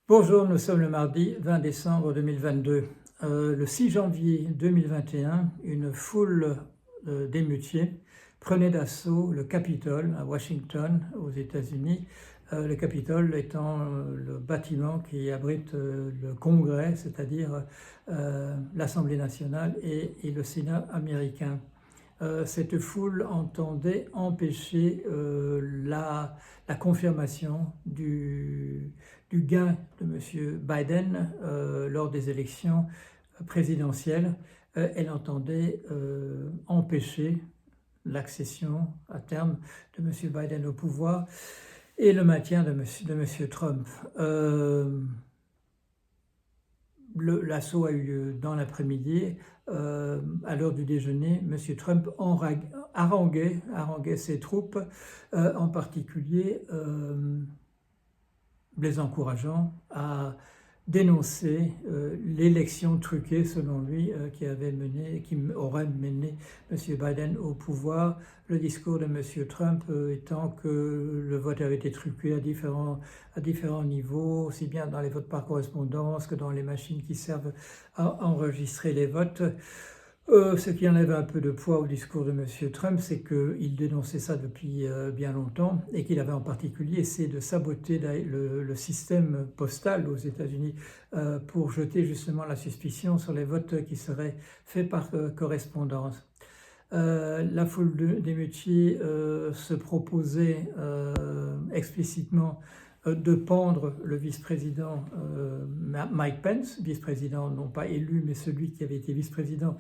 Bonjour, nous sommes le mardi 20 décembre 2022. Le 6 janvier 2021, une foule d'émeutiers prenait d'assaut le Capitole à Washington, aux États-Unis. Le Capitole étant le bâtiment qui abrite le Congrès, c'est-à-dire l'Assemblée nationale et le Sénat américain. Cette foule entendait empêcher la confirmation du gain de M. Biden lors des élections présidentielles. Elle entendait empêcher l'accession à terme de M. Biden au pouvoir et le maintien de M. Trump. L'assaut a eu lieu dans l'après-midi. À l'heure du déjeuner, M. Trump haranguait ses troupes, en particulier les encourageant à dénoncer l'élection truquée, selon lui, qui aurait mené M. Biden au pouvoir. Le discours de M. Trump étant que le vote avait été truqué à différents niveaux, aussi bien dans les votes par correspondance que dans les machines qui servent à enregistrer les votes. Ce qui enlève un peu de poids au discours de M. Trump, c'est qu'il dénonçait ça depuis bien longtemps et qu'il avait en particulier essayé de saboter le système postal aux États-Unis pour jeter justement la suspicion sur les votes qui seraient faits par correspondance. La foule d'émeutiers se proposait explicitement de pendre le vice-président Mike Pence, vice-président non pas élu, mais celui qui avait été vice-président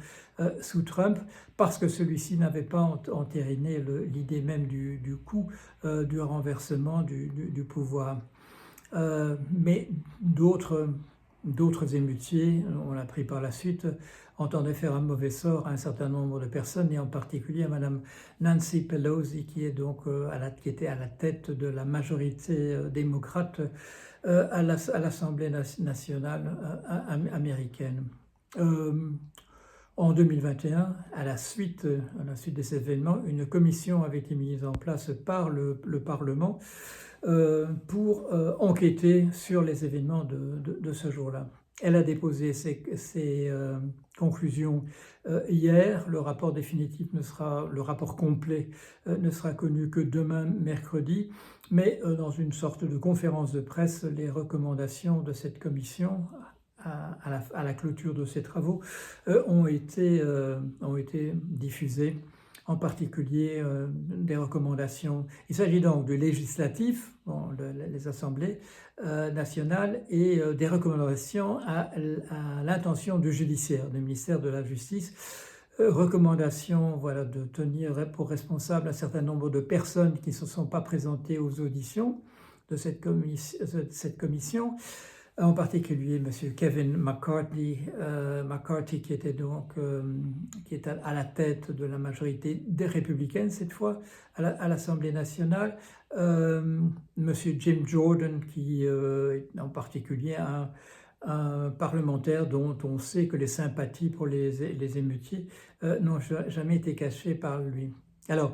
sous Trump, parce que celui-ci n'avait pas entériné l'idée même du coup du renversement du pouvoir. Mais d'autres émeutiers, on l'a appris par la suite, entendaient faire un mauvais sort à un certain nombre de personnes, et en particulier à Mme Nancy Pelosi, qui était à la tête de la majorité démocrate à l'Assemblée nationale américaine. En 2021, à la suite de ces événements, une commission avait été mise en place par le Parlement pour enquêter sur les événements de ce jour-là. Elle a déposé ses conclusions hier. Le rapport définitif le rapport complet ne sera connu que demain, mercredi, mais dans une sorte de conférence de presse, les recommandations de cette commission à la clôture de ses travaux ont été diffusées, en particulier des recommandations. Il s'agit donc du législatif, les assemblées nationales, et des recommandations à l'intention du judiciaire, du ministère de la Justice. Recommandations de tenir pour responsable un certain nombre de personnes qui ne se sont pas présentées aux auditions de cette commission. En particulier M. Kevin McCarthy, qui était à la tête de la majorité des républicaines cette fois à l'Assemblée nationale, M. Jim Jordan, qui est en particulier un parlementaire dont on sait que les sympathies pour les émeutiers n'ont jamais été cachées par lui. Alors,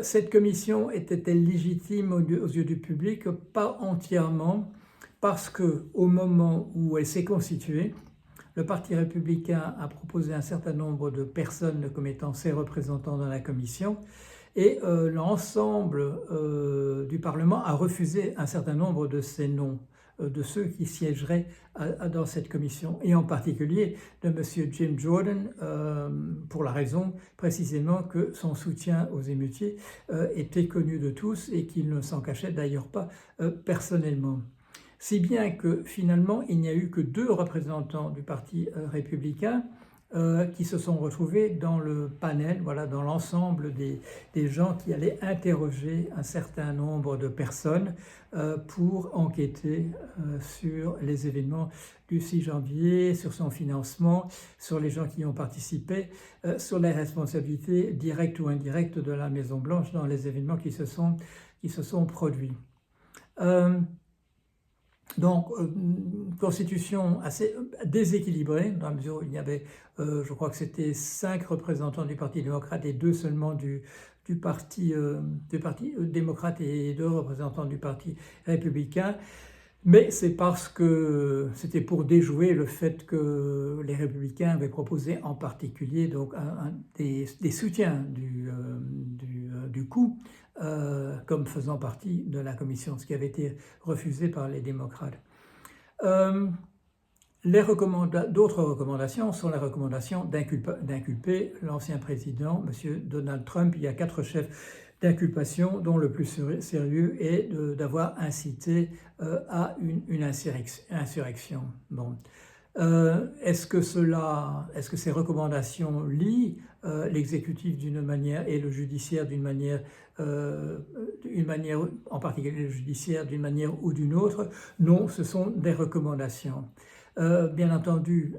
cette commission était-elle légitime aux yeux du public? Pas entièrement. Parce qu'au moment où elle s'est constituée, le Parti républicain a proposé un certain nombre de personnes comme étant ses représentants dans la commission, et l'ensemble du Parlement a refusé un certain nombre de ces noms, de ceux qui siégeraient dans cette commission, et en particulier de M. Jim Jordan, pour la raison précisément que son soutien aux émeutiers était connu de tous et qu'il ne s'en cachait d'ailleurs pas personnellement. Si bien que finalement, il n'y a eu que 2 représentants du Parti républicain qui se sont retrouvés dans le panel, dans l'ensemble des gens qui allaient interroger un certain nombre de personnes pour enquêter sur les événements du 6 janvier, sur son financement, sur les gens qui y ont participé, sur les responsabilités directes ou indirectes de la Maison-Blanche dans les événements qui se sont produits. Donc, constitution assez déséquilibrée, dans la mesure où il y avait, je crois que c'était 5 représentants du Parti démocrate et 2 seulement du Parti démocrate et 2 représentants du Parti républicain. Mais c'est parce que c'était pour déjouer le fait que les républicains avaient proposé en particulier donc des soutiens du coup comme faisant partie de la commission, ce qui avait été refusé par les démocrates. Euh, D'autres recommandations sont les recommandations d'inculper l'ancien président, M. Donald Trump. Il y a 4 chefs d'inculpation, dont le plus sérieux est d'avoir incité à une insurrection. Bon. Est-ce que ces recommandations lient l'exécutif d'une manière et le judiciaire d'une manière, en particulier le judiciaire d'une manière ou d'une autre? Non, ce sont des recommandations. Bien entendu,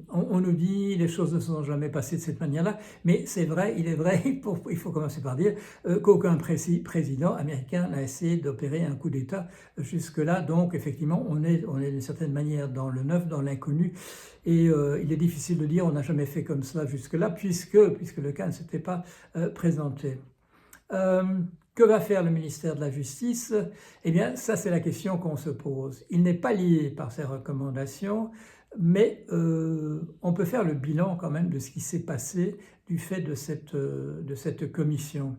on nous dit les choses ne sont jamais passées de cette manière-là, mais c'est vrai, il est vrai, il faut commencer par dire qu'aucun président américain n'a essayé d'opérer un coup d'État jusque-là. Donc effectivement, on est d'une certaine manière dans le neuf, dans l'inconnu, et il est difficile de dire on n'a jamais fait comme cela jusque-là, puisque le cas ne s'était pas présenté. Que va faire le ministère de la Justice? Eh bien, ça c'est la question qu'on se pose. Il n'est pas lié par ces recommandations, mais on peut faire le bilan quand même de ce qui s'est passé du fait de cette commission.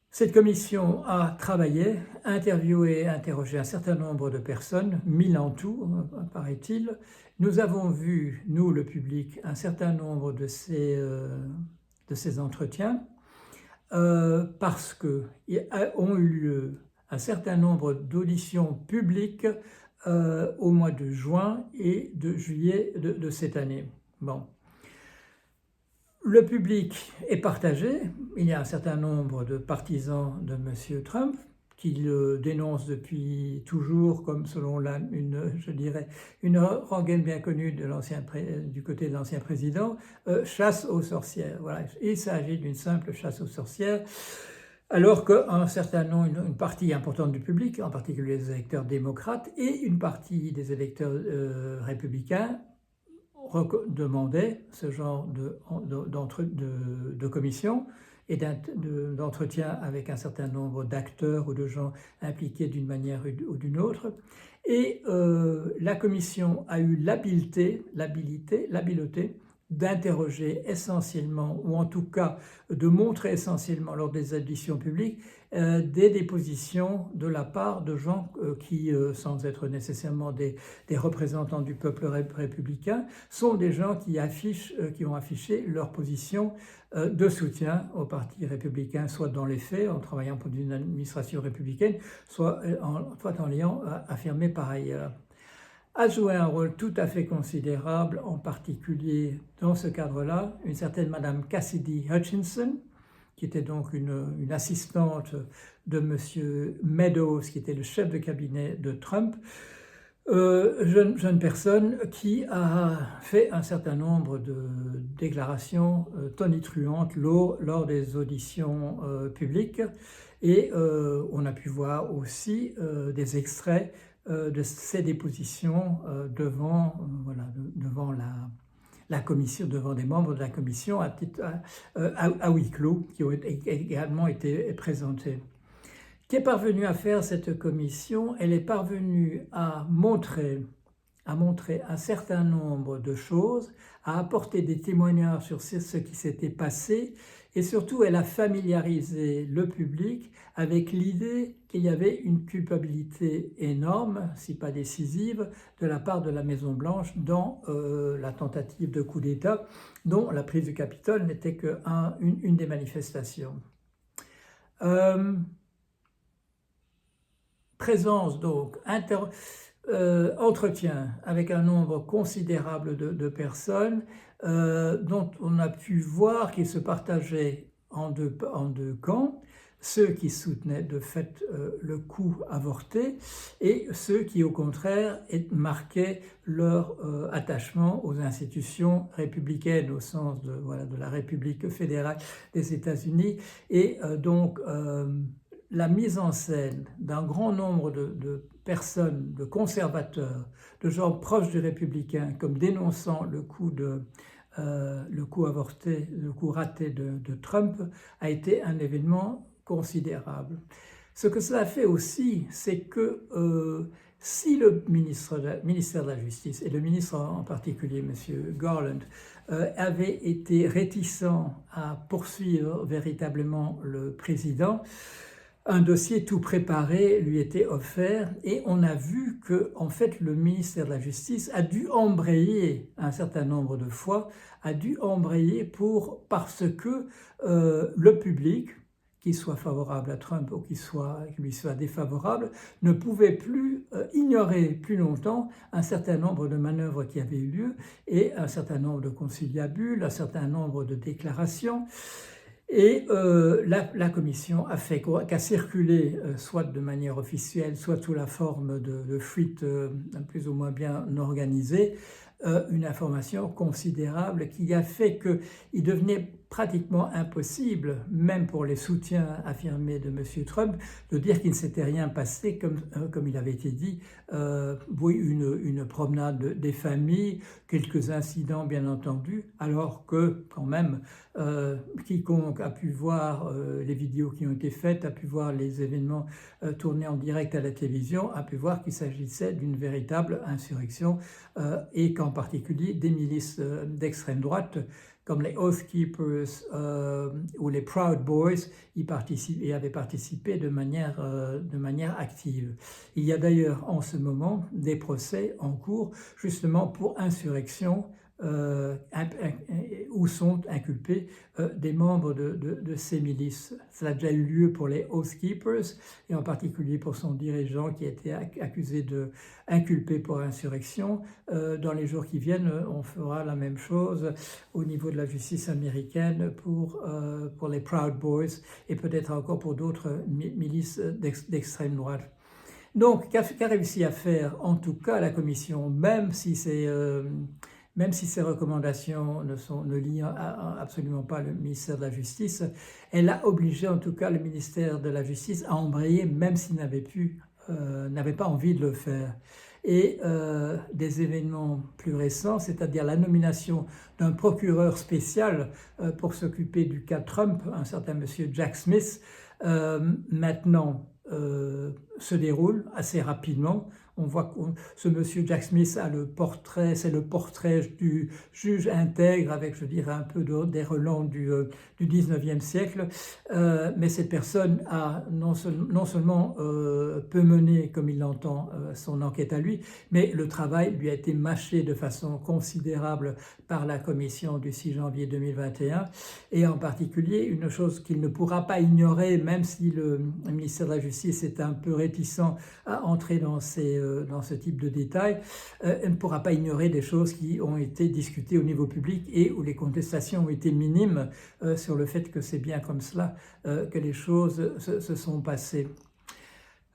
Cette commission a travaillé, interviewé et interrogé un certain nombre de personnes, 1000 en tout, paraît-il. Nous avons vu, nous le public, un certain nombre de ces entretiens. Parce qu'ont eu lieu un certain nombre d'auditions publiques au mois de juin et de juillet de cette année. Bon. Le public est partagé. Il y a un certain nombre de partisans de M. Trump qui le dénoncent depuis toujours comme, selon une rengaine bien connue du côté de l'ancien président, chasse aux sorcières. Voilà. Il s'agit d'une simple chasse aux sorcières, alors qu'un certain nombre, une partie importante du public, en particulier les électeurs démocrates et une partie des électeurs républicains, demandait ce genre de commission et d'entretien avec un certain nombre d'acteurs ou de gens impliqués d'une manière ou d'une autre. Et la commission a eu l'habileté d'interroger essentiellement, ou en tout cas de montrer essentiellement lors des auditions publiques, des dépositions de la part de gens qui, sans être nécessairement des représentants du peuple républicain, sont des gens qui ont affiché leur position de soutien au parti républicain, soit dans les faits, en travaillant pour une administration républicaine, soit en l'ayant affirmé par ailleurs. A joué un rôle tout à fait considérable, en particulier dans ce cadre-là, une certaine Madame Cassidy Hutchinson, qui était donc une assistante de M. Meadows, qui était le chef de cabinet de Trump, jeune personne qui a fait un certain nombre de déclarations tonitruantes lors des auditions publiques, et on a pu voir aussi des extraits de ces dépositions devant la commission, devant des membres de la commission à huis clos, qui ont également été présentés. Qu'est parvenue à faire cette commission? Elle est parvenue à montrer un certain nombre de choses, à apporter des témoignages sur ce qui s'était passé, et surtout elle a familiarisé le public avec l'idée qu'il y avait une culpabilité énorme, si pas décisive, de la part de la Maison-Blanche dans la tentative de coup d'État, dont la prise du Capitole n'était qu'une des manifestations. Présence donc, entretien avec un nombre considérable de personnes dont on a pu voir qu'ils se partageaient en deux camps, ceux qui soutenaient de fait le coup avorté et ceux qui au contraire marquaient leur attachement aux institutions républicaines au sens de la République fédérale des États-Unis, et donc la mise en scène d'un grand nombre de personnes, de conservateurs, de gens proches des républicains, comme dénonçant le coup avorté, le coup raté de Trump, a été un événement considérable. Ce que cela fait aussi, c'est que si le ministère de la Justice, et le ministre en particulier, M. Garland, avait été réticent à poursuivre véritablement le président, un dossier tout préparé lui était offert et on a vu que, en fait, le ministère de la Justice a dû embrayer un certain nombre de fois, parce que le public, qu'il soit favorable à Trump ou qu'il lui soit défavorable, ne pouvait plus ignorer plus longtemps un certain nombre de manœuvres qui avaient eu lieu et un certain nombre de conciliabules, un certain nombre de déclarations. Et la commission qu'a circulé, soit de manière officielle, soit sous la forme de fuites plus ou moins bien organisées, une information considérable qui a fait qu'il devenait pratiquement impossible, même pour les soutiens affirmés de M. Trump, de dire qu'il ne s'était rien passé, comme il avait été dit, oui, une promenade des familles, quelques incidents bien entendu, alors que quand même, quiconque a pu voir les vidéos qui ont été faites, a pu voir les événements tournés en direct à la télévision, a pu voir qu'il s'agissait d'une véritable insurrection et qu'en particulier des milices d'extrême droite comme les Oath Keepers ou les Proud Boys y avaient participé de manière active. Il y a d'ailleurs en ce moment des procès en cours justement pour insurrection où sont inculpés des membres de ces milices. Cela a déjà eu lieu pour les Oath Keepers et en particulier pour son dirigeant qui a été inculpé pour insurrection. Dans les jours qui viennent, on fera la même chose au niveau de la justice américaine pour les Proud Boys et peut-être encore pour d'autres milices d'extrême droite. Donc, qu'a réussi à faire en tout cas la commission, même si ces recommandations ne lient absolument pas le ministère de la Justice, elle a obligé en tout cas le ministère de la Justice à embrayer, même s'il n'avait pas envie de le faire. Et des événements plus récents, c'est-à-dire la nomination d'un procureur spécial pour s'occuper du cas Trump, un certain monsieur Jack Smith, maintenant se déroule assez rapidement. On voit que ce monsieur Jack Smith a c'est le portrait du juge intègre avec, je dirais, un peu des relents du 19e siècle. Mais cette personne a non seulement peut mener, comme il l'entend, son enquête à lui, mais le travail lui a été mâché de façon considérable par la commission du 6 janvier 2021. Et en particulier, une chose qu'il ne pourra pas ignorer, même si le ministère de la Justice est un peu réticent à entrer dans ce type de détails, elle ne pourra pas ignorer des choses qui ont été discutées au niveau public et où les contestations ont été minimes sur le fait que c'est bien comme cela que les choses se sont passées.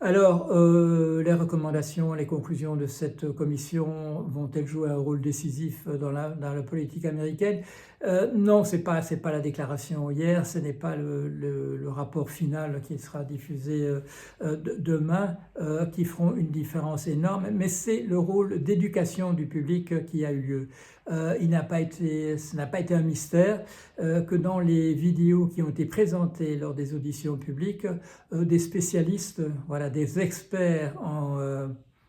Alors, les recommandations, les conclusions de cette commission vont-elles jouer un rôle décisif dans la politique américaine? Non, c'est pas la déclaration hier, ce n'est pas le rapport final qui sera diffusé demain qui feront une différence énorme, mais c'est le rôle d'éducation du public qui a eu lieu. Ce n'a pas été un mystère que dans les vidéos qui ont été présentées lors des auditions publiques, des spécialistes, voilà, des experts en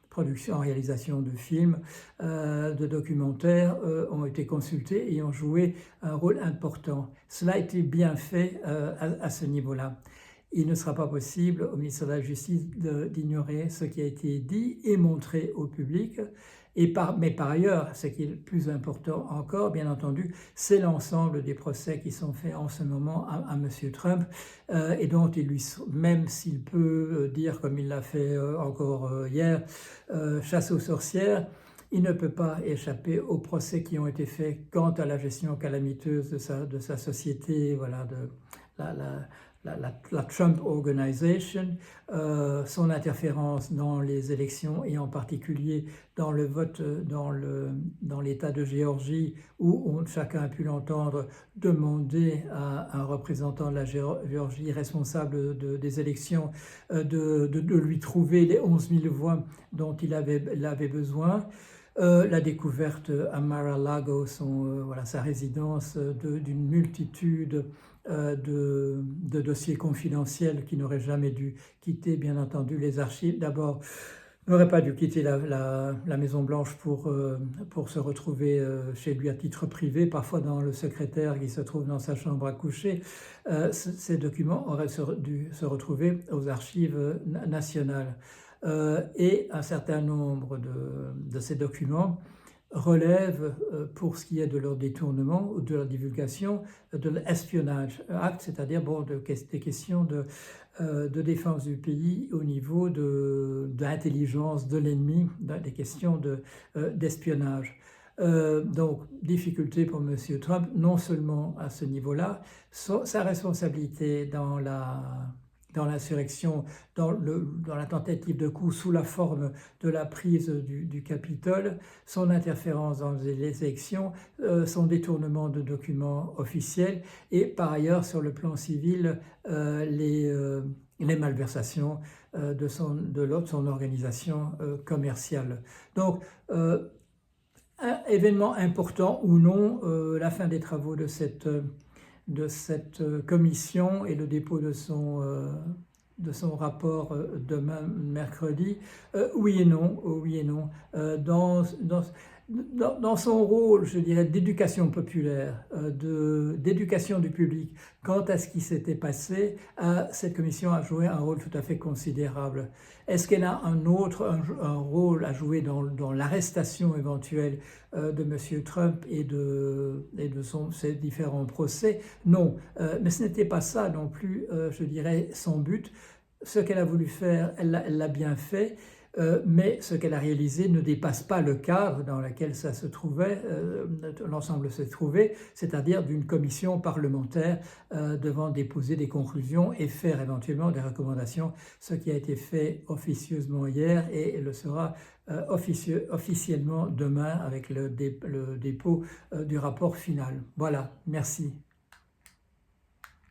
production, en réalisation de films, de documentaires, ont été consultés et ont joué un rôle important. Cela a été bien fait à ce niveau-là. Il ne sera pas possible au ministère de la Justice d'ignorer ce qui a été dit et montré au public. Mais par ailleurs, ce qui est le plus important encore, bien entendu, c'est l'ensemble des procès qui sont faits en ce moment à M. Trump et dont même s'il peut dire, comme il l'a fait encore hier, chasse aux sorcières, il ne peut pas échapper aux procès qui ont été faits quant à la gestion calamiteuse de sa société, voilà, la Trump Organization, son interférence dans les élections et en particulier dans le vote dans l'État de Géorgie où chacun a pu l'entendre demander à un représentant de la Géorgie responsable des élections de lui trouver les 11 000 voix dont il avait besoin. La découverte à Mar-a-Lago, sa résidence, d'une multitude de dossiers confidentiels qui n'auraient jamais dû quitter, bien entendu, les archives. D'abord, n'aurait pas dû quitter la Maison-Blanche pour se retrouver chez lui à titre privé, parfois dans le secrétaire qui se trouve dans sa chambre à coucher. Ces documents auraient dû se retrouver aux archives nationales. Et un certain nombre de ces documents relèvent, pour ce qui est de leur détournement ou de leur divulgation, de l'Espionage Act, c'est-à-dire bon, des questions de défense du pays au niveau de l'intelligence de l'ennemi, des questions d'espionnage. Donc, difficulté pour M. Trump, non seulement à ce niveau-là, sa responsabilité dans l'insurrection, dans la tentative de coup sous la forme de la prise du Capitole, son interférence dans les élections, son détournement de documents officiels et par ailleurs sur le plan civil les malversations de son organisation commerciale. Donc, un événement important ou non, la fin des travaux de cette commission et le dépôt de son rapport demain, mercredi, oui et non, oui et non. Dans son rôle, je dirais, d'éducation populaire, d'éducation du public quant à ce qui s'était passé, cette commission a joué un rôle tout à fait considérable. Est-ce qu'elle a un rôle à jouer dans l'arrestation éventuelle de M. Trump et de ses différents procès? Non, mais ce n'était pas ça non plus, je dirais, son but. Ce qu'elle a voulu faire, elle l'a bien fait. Mais ce qu'elle a réalisé ne dépasse pas le cadre dans lequel ça se trouvait, l'ensemble se trouvait, c'est-à-dire d'une commission parlementaire devant déposer des conclusions et faire éventuellement des recommandations, ce qui a été fait officieusement hier et le sera officiellement demain avec le dépôt du rapport final. Voilà, merci.